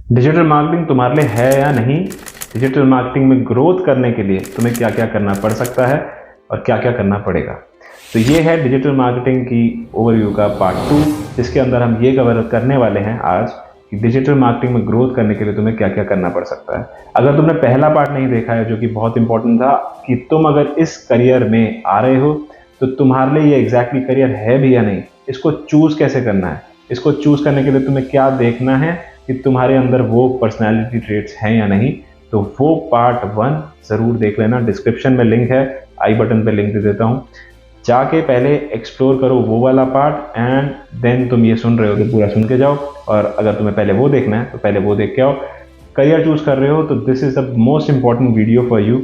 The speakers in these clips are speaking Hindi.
डिजिटल मार्केटिंग तुम्हारे लिए है या नहीं, डिजिटल मार्केटिंग में ग्रोथ करने के लिए तुम्हें क्या क्या करना पड़ सकता है और क्या क्या करना पड़ेगा। तो ये है डिजिटल मार्केटिंग की ओवरव्यू का पार्ट 2, जिसके अंदर हम ये कवर करने वाले हैं आज कि डिजिटल मार्केटिंग में ग्रोथ करने के लिए तुम्हें क्या क्या करना पड़ सकता है। अगर तुमने पहला पार्ट नहीं देखा है, जो कि बहुत इंपॉर्टेंट था, कि तुम अगर इस करियर में आ रहे हो तो तुम्हारे लिए ये एग्जैक्टली करियर है भी या नहीं, इसको चूज कैसे करना है, इसको चूज करने के लिए तुम्हें क्या देखना है कि तुम्हारे अंदर वो पर्सनैलिटी ट्रेट्स हैं या नहीं, तो वो पार्ट 1 ज़रूर देख लेना। डिस्क्रिप्शन में लिंक है, आई बटन पे लिंक दे देता हूँ, जाके पहले एक्सप्लोर करो वो वाला पार्ट, एंड देन तुम ये सुन रहे हो तो पूरा सुन के जाओ। और अगर तुम्हें पहले वो देखना है तो पहले वो देख के आओ। करियर चूज कर रहे हो तो this is the most important video for you,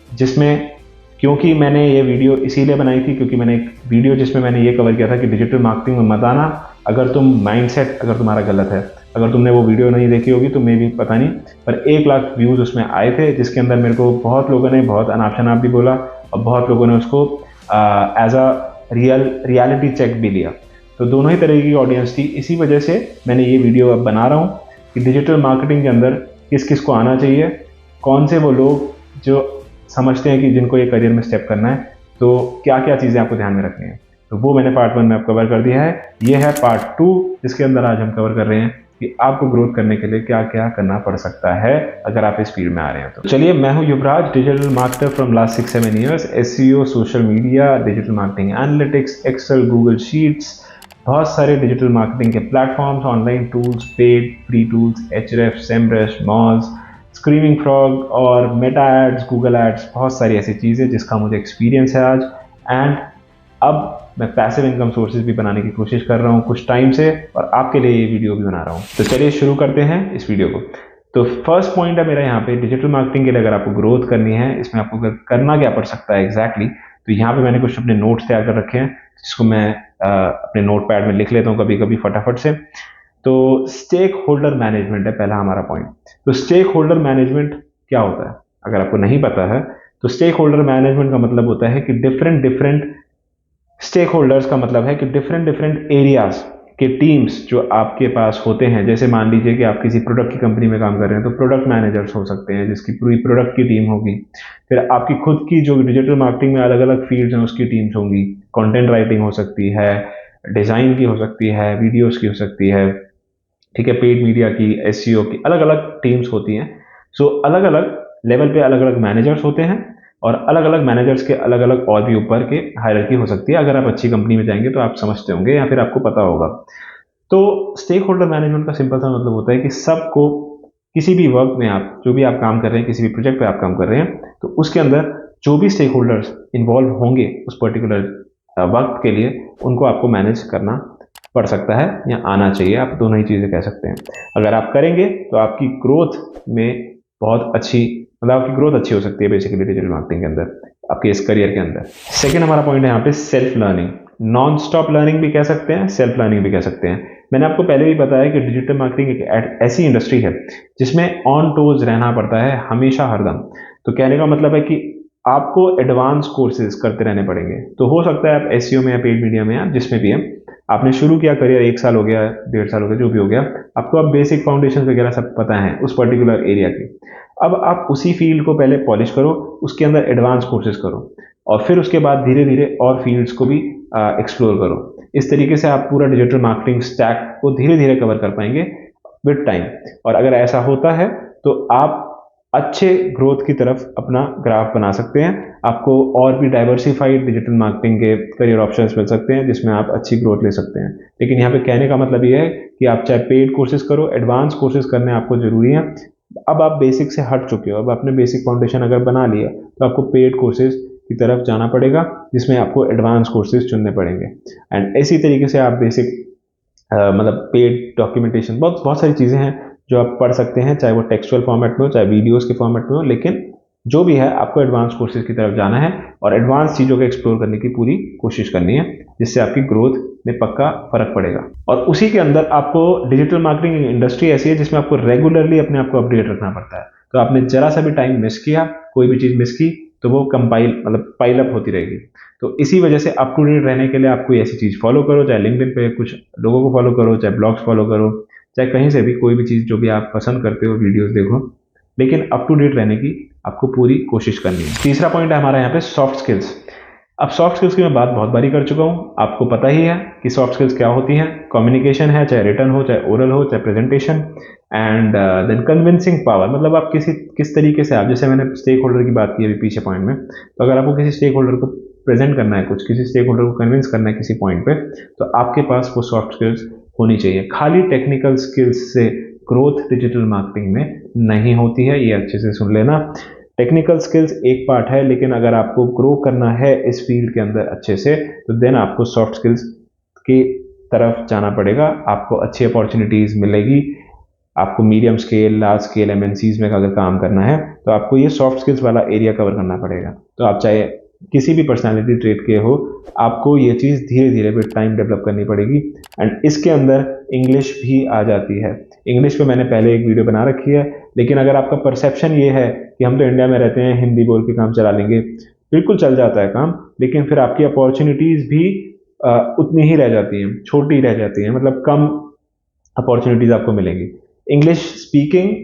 जिसमें, क्योंकि मैंने ये वीडियो इसीलिए बनाई थी क्योंकि मैंने एक वीडियो जिसमें मैंने ये कवर किया था कि डिजिटल मार्केटिंग में मत आना अगर तुम माइंडसेट अगर तुम्हारा गलत है। अगर तुमने वो वीडियो नहीं देखी होगी तो मे भी पता नहीं, पर 1 लाख व्यूज़ उसमें आए थे, जिसके अंदर मेरे को बहुत लोगों ने बहुत अनाप शनाप भी बोला और बहुत लोगों ने उसको एज अ रियलिटी चेक भी लिया। तो दोनों ही तरह की ऑडियंस थी, इसी वजह से मैंने ये वीडियो अब बना रहा हूँ कि डिजिटल मार्केटिंग के अंदर किस किस को आना चाहिए, कौन से वो लोग जो समझते हैं कि जिनको ये करियर में स्टेप करना है, तो क्या क्या चीज़ें आपको ध्यान में रखनी है। तो वो मैंने पार्ट 1 में अब कवर कर दिया है। ये है पार्ट 2, जिसके अंदर आज हम कवर कर रहे हैं कि आपको ग्रोथ करने के लिए क्या क्या करना पड़ सकता है अगर आप इस फील्ड में आ रहे हैं। तो चलिए, मैं हूं Yuvraj, digital marketer from last 6-7 years. SEO, social media, digital marketing analytics, Excel, Google Sheets, बहुत सारे डिजिटल मार्केटिंग के platforms, online tools, paid free tools, एचरेफ, सेमरश, मॉज, स्क्रीमिंग फ्रॉग और मेटा एड्स, गूगल एड्स, बहुत सारी ऐसी चीज़ें जिसका मुझे एक्सपीरियंस है आज। एंड अब मैं पैसिव इनकम सोर्सेज भी बनाने की कोशिश कर रहा हूँ कुछ टाइम से, और आपके लिए ये वीडियो भी बना रहा हूँ। तो चलिए शुरू करते हैं इस वीडियो को। तो फर्स्ट पॉइंट है मेरा यहाँ पे, डिजिटल मार्केटिंग के लिए अगर आपको ग्रोथ करनी है, इसमें आपको करना क्या पड़ सकता है एग्जैक्टली। तो यहाँ पे मैंने कुछ अपने नोट्स तैयार कर रखे हैं, जिसको मैं अपने नोट पैड में लिख लेता हूँ कभी कभी फटाफट से। तो स्टेक होल्डर मैनेजमेंट है पहला हमारा पॉइंट। तो स्टेक होल्डर मैनेजमेंट क्या होता है, अगर आपको नहीं पता है तो स्टेक होल्डर मैनेजमेंट का मतलब होता है कि डिफरेंट डिफरेंट स्टेक होल्डर्स का मतलब है कि डिफरेंट डिफरेंट एरियाज के टीम्स जो आपके पास होते हैं। जैसे मान लीजिए कि आप किसी प्रोडक्ट की कंपनी में काम कर रहे हैं तो प्रोडक्ट मैनेजर्स हो सकते हैं, जिसकी पूरी प्रोडक्ट की टीम होगी। फिर आपकी खुद की जो डिजिटल मार्केटिंग में अलग अलग फील्ड्स हैं उसकी टीम्स होंगी। कंटेंट राइटिंग हो सकती है, डिज़ाइन की हो सकती है, वीडियोस की हो सकती है, ठीक है, पेड मीडिया की, एसईओ की, अलग अलग टीम्स होती हैं। सो अलग अलग लेवल पे अलग अलग मैनेजर्स होते हैं, और अलग अलग मैनेजर्स के अलग अलग और भी ऊपर के हायरार्की हो सकती है। अगर आप अच्छी कंपनी में जाएंगे तो आप समझते होंगे या फिर आपको पता होगा। तो स्टेक होल्डर मैनेजमेंट का सिंपल सा मतलब होता है कि सबको, किसी भी वर्क में आप जो भी आप काम कर रहे हैं, किसी भी प्रोजेक्ट पे आप काम कर रहे हैं, तो उसके अंदर जो भी स्टेक होल्डर्स इन्वॉल्व होंगे उस पर्टिकुलर वक्त के लिए, उनको आपको मैनेज करना पड़ सकता है या आना चाहिए, आप दोनों ही चीज़ें कह सकते हैं। अगर आप करेंगे तो आपकी ग्रोथ में बहुत अच्छी, मतलब आपकी ग्रोथ अच्छी हो सकती है बेसिकली डिजिटल मार्केटिंग के अंदर, आपके इस करियर के अंदर। सेकेंड हमारा पॉइंट है यहाँ पे self learning. Non stop learning भी कह सकते हैं, सेल्फ लर्निंग भी कह सकते हैं। मैंने आपको पहले भी बताया कि डिजिटल मार्केटिंग एक ऐसी इंडस्ट्री है जिसमें ऑन टोज रहना पड़ता है हमेशा, हरदम। तो कहने का मतलब है कि आपको एडवांस कोर्सेज करते रहने पड़ेंगे। तो हो सकता है आप एसईओ में या पेड मीडिया में या जिसमें भी है, आपने शुरू किया करियर 1 साल हो गया, 1.5 साल हो गया, जो भी हो गया, आपको अब बेसिक फाउंडेशन वगैरह सब पता है उस पर्टिकुलर एरिया की। अब आप उसी फील्ड को पहले पॉलिश करो, उसके अंदर एडवांस कोर्सेज करो, और फिर उसके बाद धीरे धीरे और फील्ड्स को भी एक्सप्लोर करो। इस तरीके से आप पूरा डिजिटल मार्केटिंग स्टैक को धीरे धीरे कवर कर पाएंगे विद टाइम। और अगर ऐसा होता है तो आप अच्छे ग्रोथ की तरफ अपना ग्राफ बना सकते हैं। आपको और भी डाइवर्सिफाइड डिजिटल मार्केटिंग के करियर ऑप्शंस मिल सकते हैं जिसमें आप अच्छी ग्रोथ ले सकते हैं। लेकिन यहाँ पे कहने का मतलब ये है कि आप चाहे पेड कोर्सेज करो, एडवांस कोर्सेज करने आपको जरूरी है। अब आप बेसिक से हट चुके हो, अब आपने बेसिक फाउंडेशन अगर बना लिया तो आपको पेड कोर्सेज की तरफ जाना पड़ेगा, जिसमें आपको एडवांस कोर्सेज चुनने पड़ेंगे। एंड इसी तरीके से आप बेसिक मतलब पेड डॉक्यूमेंटेशन, बहुत बहुत सारी चीज़ें हैं जो आप पढ़ सकते हैं, चाहे वो टेक्सचुअल फॉर्मेट में हो, चाहे वीडियोस के फॉर्मेट में हो। लेकिन जो भी है, आपको एडवांस कोर्सेज की तरफ जाना है और एडवांस चीज़ों को एक्सप्लोर करने की पूरी कोशिश करनी है, जिससे आपकी ग्रोथ में पक्का फर्क पड़ेगा। और उसी के अंदर आपको डिजिटल मार्केटिंग इंडस्ट्री ऐसी है जिसमें आपको रेगुलरली अपने आप को अपडेट रखना पड़ता है। तो आपने जरा सा भी टाइम मिस किया, कोई भी चीज़ मिस की, तो वो कंपाइल मतलब पाइल अप होती रहेगी। तो इसी वजह से अप टू डेट रहने के लिए आप कोई ऐसी चीज़ फॉलो करो, चाहे लिंक्डइन पे कुछ लोगों को फॉलो करो, चाहे ब्लॉग्स फॉलो करो, चाहे कहीं से भी कोई भी चीज़ जो भी आप पसंद करते हो वीडियोस देखो, लेकिन अप टू डेट रहने की आपको पूरी कोशिश करनी है। तीसरा पॉइंट है हमारा यहाँ पे सॉफ्ट स्किल्स। अब सॉफ्ट स्किल्स की मैं बात बहुत बारी कर चुका हूँ, आपको पता ही है कि सॉफ्ट स्किल्स क्या होती हैं। कम्युनिकेशन है, चाहे रिटर्न हो, चाहे ओरल हो, चाहे presentation, and then convincing power, मतलब आप किस तरीके से, आप जैसे मैंने स्टेक होल्डर की बात की अभी पीछे पॉइंट में, तो अगर आपको किसी स्टेक होल्डर को प्रेजेंट करना है, किसी स्टेक होल्डर को कन्विंस करना है किसी पॉइंट पे, तो आपके पास वो सॉफ्ट स्किल्स होनी चाहिए। खाली टेक्निकल स्किल्स से ग्रोथ डिजिटल मार्केटिंग में नहीं होती है, ये अच्छे से सुन लेना। टेक्निकल स्किल्स एक पार्ट है, लेकिन अगर आपको ग्रो करना है इस फील्ड के अंदर अच्छे से, तो देन आपको सॉफ्ट स्किल्स की तरफ जाना पड़ेगा। आपको अच्छी अपॉर्चुनिटीज़ मिलेगी। आपको medium scale, large scale MNCs में अगर काम करना है, तो आपको ये सॉफ्ट स्किल्स वाला एरिया कवर करना पड़ेगा। तो आप चाहे किसी भी पर्सनालिटी ट्रेट के हो, आपको ये चीज़ धीरे धीरे विद टाइम डेवलप करनी पड़ेगी। एंड इसके अंदर इंग्लिश भी आ जाती है। इंग्लिश पे मैंने पहले एक वीडियो बना रखी है, लेकिन अगर आपका परसेप्शन ये है कि हम तो इंडिया में रहते हैं, हिंदी बोल के काम चला लेंगे, बिल्कुल चल जाता है काम, लेकिन फिर आपकी अपॉर्चुनिटीज़ भी उतनी ही रह जाती हैं, छोटी रह जाती हैं, मतलब कम अपॉर्चुनिटीज़ आपको मिलेंगी। इंग्लिश स्पीकिंग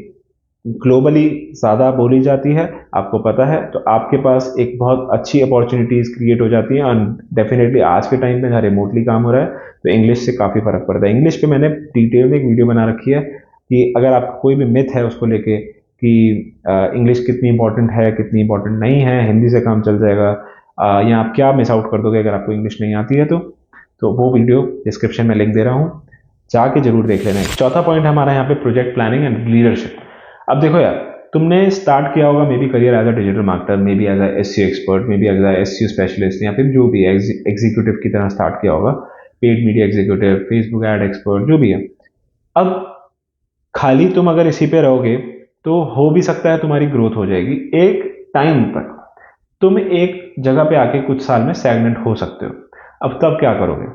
ग्लोबली ज़्यादा बोली जाती है, आपको पता है, तो आपके पास एक बहुत अच्छी अपॉर्चुनिटीज़ क्रिएट हो जाती हैं। और डेफिनेटली आज के टाइम में जहाँ रिमोटली काम हो रहा है, तो इंग्लिश से काफ़ी फ़र्क पड़ता है। इंग्लिश पे मैंने डिटेल में एक वीडियो बना रखी है कि अगर आप कोई भी मिथ है उसको लेके कि इंग्लिश कितनी इंपॉर्टेंट है, कितनी इंपॉर्टेंट नहीं है, हिंदी से काम चल जाएगा, या आप क्या मिस आउट कर दोगे अगर आपको इंग्लिश नहीं आती है, तो वो वीडियो डिस्क्रिप्शन में लिंक दे रहा हूँ, जाके जरूर देख लेना। चौथा पॉइंट हमारा यहाँ पे प्रोजेक्ट प्लानिंग एंड लीडरशिप। अब देखो यार, तुमने स्टार्ट किया होगा maybe career as a digital marketer, maybe as a SEO expert, maybe as a SEO specialist, या फिर जो भी एग्जीक्यूटिव की तरह स्टार्ट किया होगा, paid media executive, Facebook ad expert, जो भी है। अब खाली तुम अगर इसी पे रहोगे तो हो भी सकता है तुम्हारी ग्रोथ हो जाएगी एक टाइम तक, तुम एक जगह पे आके कुछ साल में स्टैग्नेंट हो सकते हो। अब तब क्या करोगे?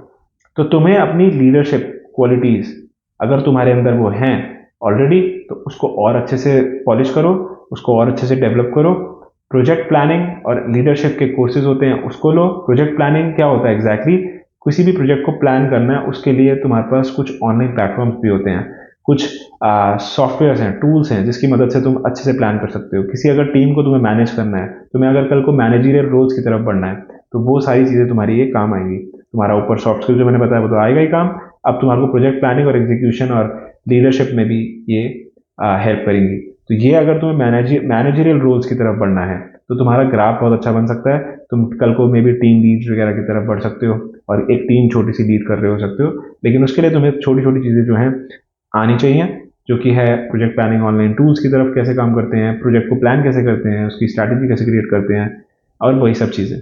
तो तुम्हें अपनी लीडरशिप क्वालिटीज, अगर तुम्हारे अंदर वो हैं ऑलरेडी, तो उसको और अच्छे से पॉलिश करो, उसको और अच्छे से डेवलप करो। प्रोजेक्ट प्लानिंग और लीडरशिप के कोर्सेज होते हैं, उसको लो। प्रोजेक्ट प्लानिंग क्या होता है एग्जैक्टली? किसी भी प्रोजेक्ट को प्लान करना है, उसके लिए तुम्हारे पास कुछ ऑनलाइन प्लेटफॉर्म्स भी होते हैं, कुछ सॉफ्टवेयर्स हैं, टूल्स हैं, जिसकी मदद से तुम अच्छे से प्लान कर सकते हो। किसी अगर टीम को तुम्हें मैनेज करना है, तुम्हें अगर कल को मैनेजरियल रोल्स की तरफ बढ़ना है, तो वो सारी चीज़ें तुम्हारी ये काम आएंगी। तुम्हारा ऊपर सॉफ्ट स्किल जो मैंने बताया वो तो आएगा ही काम, अब तुम्हारे को प्रोजेक्ट प्लानिंग और एग्जीक्यूशन और लीडरशिप में भी ये हेल्प करेंगी। तो ये अगर तुम्हें मैनेजरियल रोल्स की तरफ बढ़ना है, तो तुम्हारा ग्राफ बहुत अच्छा बन सकता है। तुम कल को मे बी टीम लीड वगैरह की तरफ बढ़ सकते हो और एक टीम छोटी सी लीड कर रहे हो सकते हो। लेकिन उसके लिए तुम्हें छोटी छोटी चीज़ें जो हैं आनी चाहिए, जो कि है प्रोजेक्ट प्लानिंग, ऑनलाइन टूल्स की तरफ कैसे काम करते हैं, प्रोजेक्ट को प्लान कैसे करते हैं, उसकी स्ट्रैटेजी कैसे क्रिएट करते हैं, और वही सब चीज़ें।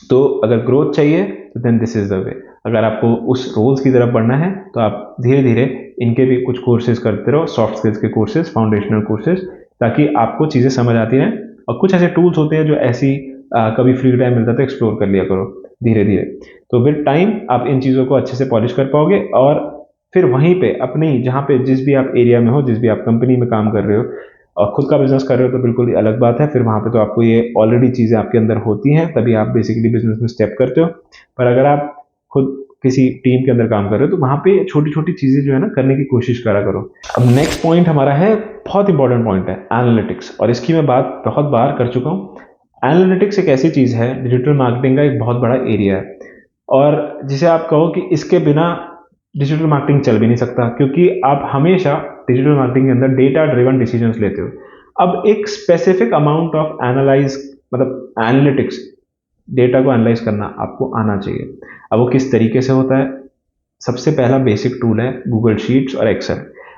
तो अगर ग्रोथ चाहिए तो then this is the way. अगर आपको उस रोल्स की तरफ बढ़ना है, तो आप धीरे धीरे इनके भी कुछ कोर्सेज करते रहो, सॉफ्ट स्किल्स के कोर्सेज, फाउंडेशनल कोर्सेज, ताकि आपको चीज़ें समझ आती रहें। और कुछ ऐसे टूल्स होते हैं जो ऐसी कभी फ्री टाइम मिलता है तो एक्सप्लोर कर लिया करो धीरे धीरे। तो विद टाइम आप इन चीज़ों को अच्छे से पॉलिश कर पाओगे, और फिर वहीं पे अपनी, जहाँ पे जिस भी आप एरिया में हो, जिस भी आप कंपनी में काम कर रहे हो और खुद का बिजनेस कर रहे हो, तो बिल्कुल ही अलग बात है। फिर वहाँ पे तो आपको ये ऑलरेडी चीज़ें आपके अंदर होती हैं, तभी आप बेसिकली बिजनेस में स्टेप करते हो। पर अगर आप खुद किसी टीम के अंदर काम कर रहे हो, तो वहाँ पे छोटी छोटी चीज़ें जो है ना करने की कोशिश करा करो। अब नेक्स्ट पॉइंट हमारा है, बहुत इंपॉर्टेंट पॉइंट है, एनालिटिक्स। और इसकी मैं बात बहुत बार कर चुका हूँ। एनालिटिक्स एक ऐसी चीज़ है, डिजिटल मार्केटिंग का एक बहुत बड़ा एरिया है, और जिसे आप कहो कि इसके बिना डिजिटल मार्केटिंग चल भी नहीं सकता, क्योंकि आप हमेशा डिजिटल मार्केटिंग के अंदर डेटा ड्रिवन डिसीजंस लेते हो। अब एक स्पेसिफिक अमाउंट ऑफ एनालाइज, मतलब एनालिटिक्स, डेटा को एनालाइज करना आपको आना चाहिए। अब वो किस तरीके से होता है? सबसे पहला बेसिक टूल है गूगल शीट्स और एक्सेल।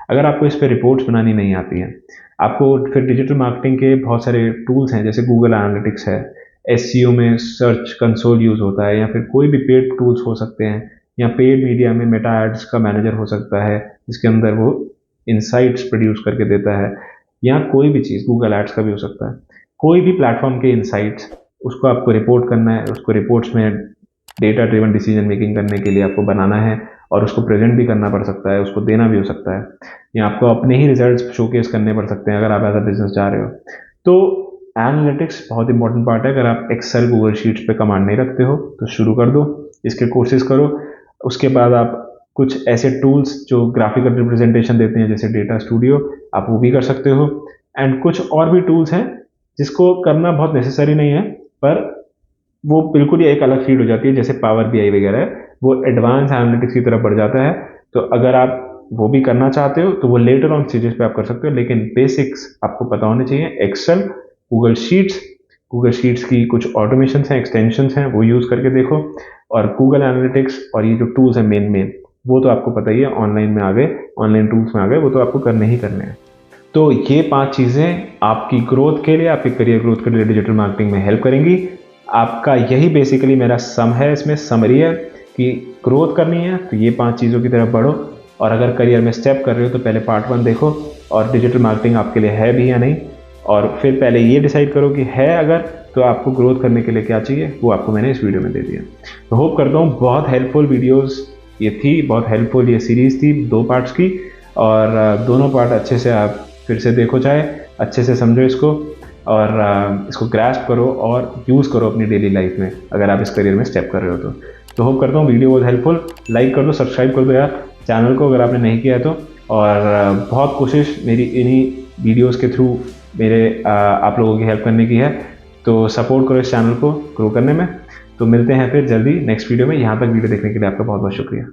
अगर आपको इस पर रिपोर्ट्स बनानी नहीं आती हैं, आपको फिर डिजिटल मार्केटिंग के बहुत सारे टूल्स हैं, जैसे गूगल एनालिटिक्स है, एसईओ में सर्च कंसोल यूज़ होता है, या फिर कोई भी पेड टूल्स हो सकते हैं, या पेड मीडिया में मेटा एड्स का मैनेजर हो सकता है, जिसके अंदर वो इनसाइट्स प्रोड्यूस करके देता है, या कोई भी चीज़, गूगल एड्स का भी हो सकता है। कोई भी प्लेटफॉर्म के इनसाइट्स, उसको आपको रिपोर्ट करना है, उसको रिपोर्ट्स में डेटा ड्रिवन डिसीजन मेकिंग करने के लिए आपको बनाना है, और उसको प्रेजेंट भी करना पड़ सकता है, उसको देना भी हो सकता है, या आपको अपने ही रिजल्ट्स शोकेस करने पड़ सकते हैं अगर आप एज अ बिजनेस जा रहे हो। तो एनालिटिक्स बहुत इंपॉर्टेंट पार्ट है। अगर आप एक्सेल, गूगल शीट्स पे कमांड नहीं रखते हो, तो शुरू कर दो, इसके कोर्सेज करो। उसके बाद आप कुछ ऐसे टूल्स जो ग्राफिकल रिप्रेजेंटेशन देते हैं जैसे डेटा स्टूडियो, आप वो भी कर सकते हो। एंड कुछ और भी टूल्स हैं जिसको करना बहुत नेसेसरी नहीं है, पर वो बिल्कुल ही एक अलग फील्ड हो जाती है, जैसे पावर बीआई वगैरह है, वो एडवांस एनालिटिक्स की तरफ बढ़ जाता है। तो अगर आप वो भी करना चाहते हो तो वो लेटर ऑन स्टेजेस पे आप कर सकते हो, लेकिन बेसिक्स आपको पता होने चाहिए। एक्सेल, गूगल शीट्स की कुछ ऑटोमेशन हैं, एक्सटेंशंस हैं, वो यूज़ करके देखो। और गूगल एनालिटिक्स और ये जो टूल्स हैं मेन वो तो आपको पता ही है, ऑनलाइन में आ गए, ऑनलाइन टूल्स में आ गए, वो तो आपको करने ही करने हैं। तो ये 5 चीज़ें आपकी ग्रोथ के लिए, आपके करियर ग्रोथ के लिए डिजिटल मार्केटिंग में हेल्प करेंगी। आपका यही बेसिकली मेरा सम है, इसमें समरी है कि ग्रोथ करनी है तो ये 5 चीज़ों की तरफ बढ़ो। और अगर करियर में स्टेप कर रहे हो तो पहले पार्ट 1 देखो और डिजिटल मार्केटिंग आपके लिए है भी या नहीं, और फिर पहले ये डिसाइड करो कि है अगर, तो आपको ग्रोथ करने के लिए क्या चाहिए, वो आपको मैंने इस वीडियो में दे दिया। तो होप करता हूँ बहुत हेल्पफुल वीडियोस ये थी, बहुत हेल्पफुल ये सीरीज़ थी 2 पार्ट्स की, और दोनों पार्ट अच्छे से आप फिर से देखो, चाहे अच्छे से समझो इसको, और इसको ग्रैस्प करो और यूज़ करो अपनी डेली लाइफ में अगर आप इस करियर में स्टेप कर रहे हो तो होप करता हूँ वीडियो बहुत हेल्पफुल। लाइक कर दो, सब्सक्राइब कर दो यार चैनल को अगर आपने नहीं किया है तो। और बहुत कोशिश मेरी इन्हीं वीडियोस के थ्रू आप लोगों की हेल्प करने की है, तो सपोर्ट करो इस चैनल को ग्रो करने में। तो मिलते हैं फिर जल्दी नेक्स्ट वीडियो में। यहाँ तक वीडियो देखने के लिए आपका बहुत बहुत शुक्रिया।